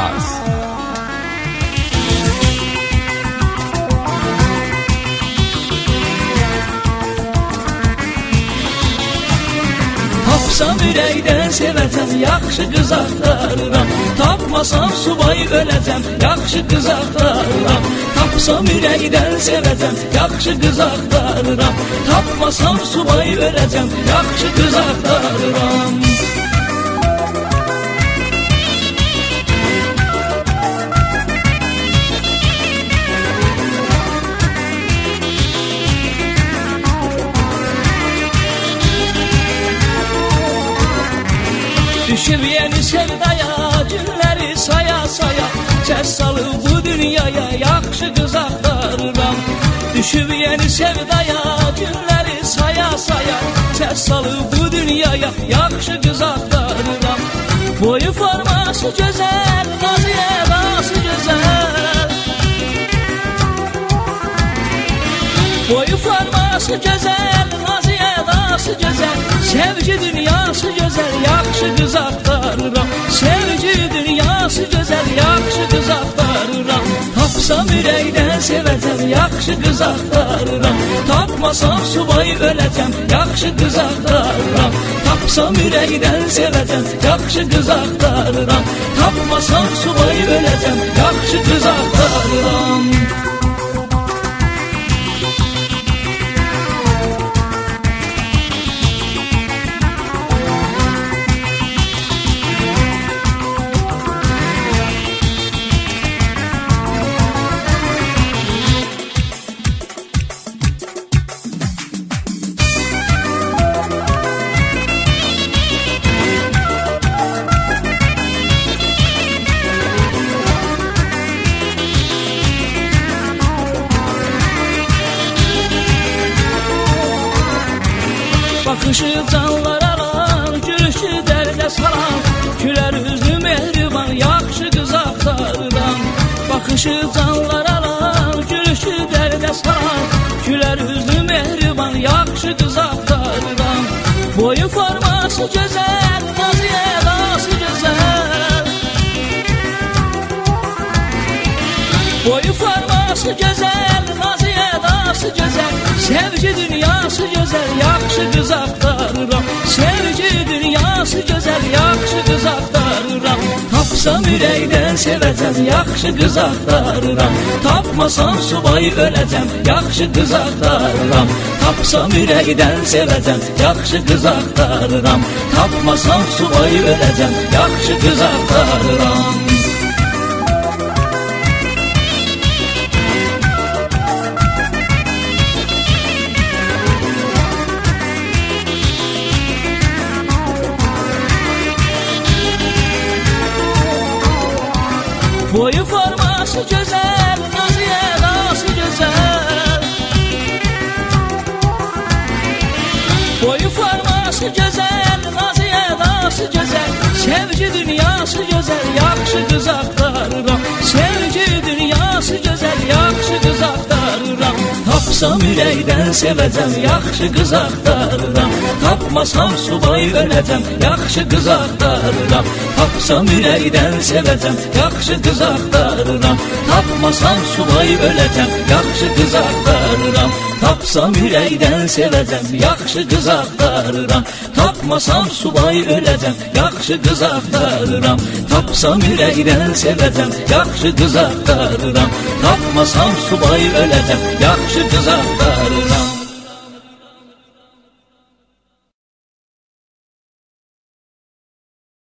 az. Tapsam ürəkdən sevəcəm, yaxşı qız axtarıram. Tapmasam subay öləcəm, yaxşı qız axtarıram. Tapsam ürəkdən sevəcəm, yaxşı qız axtarıram. Tapmasam subay öləcəm, yaxşı qız axtarıram. Düşüb yeni sevdaya, günləri saya-saya, kəs salıb bu dünyaya, yaxşı qız axtarıram. Düşüb yeni sevdaya, günləri saya-saya, kəs salıb bu dünyaya, yaxşı qız axtarıram. Boyu forması gözəl, nazı edası gözəl. Boyu forması gözəl, nazı edası gözəl. Sevgi dünyası gözəl, yaxşı qız axtarıram. Sevgi dünyası gözəl, yaxşı qız axtarıram. Tapsam ürəkdən sevəcəm, yaxşı qız axtarıram. Tapmasam subay öləcəm, yaxşı qız axtarıram. Tapsam ürəkdən sevəcəm, yaxşı qız axtarıram. Tapmasam subay öləcəm, yaxşı qız axtarıram. Baxışı canlar alan, gülüşü dərdə salan, gülər üzlü mehriban, yaxşı qız axtarıram. Baxışı canlar alan, gülüşü dərdə salan, gülər üzlü mehriban, yaxşı qız axtarıram. Boyu forması gözəl, nazı edası gözəl. Boyu forması gözəl, nazı edası gözəl. Sevgi dünyası gözəl, yaxşı qız axtarıram. Sevgi dünyası gözəl, yaxşı qız axtarıram. Tapsam ürəkdən sevəcəm, yaxşı qız axtarıram. Tapmasam subay öləcəm, yaxşı qız axtarıram. Tapsam ürəkdən sevəcəm, yaxşı qız axtarıram. Tapmasam subay öləcəm, yaxşı qız axtarıram. Boyu forması gözəl, nazı edası gözəl. Boyu forması gözəl, nazı edası gözəl. Sevgi dünyası gözəl, yaxşı qız axtarıram. Sevgi dünyası gözəl, yaxşı qız axtarıram. Tapsam ürəkdən sevəcəm, yaxşı qız axtarıram. Tapmasam subay öləcəm, yaxşı qız axtarıram. Tapsam ürəkdən sevəcəm, yaxşı qız axtarıram. Tapmasam subay öləcəm, yaxşı qız axtarıram. Tapsam ürəkdən sevəcəm, yaxşı qız axtarıram. Tapmasam subay öləcəm, yaxşı qız axtarıram. Tapsam ürəkdən sevəcəm, yaxşı qız axtarıram. Tapmasam subay öləcəm, yaxşı qız axtarıram.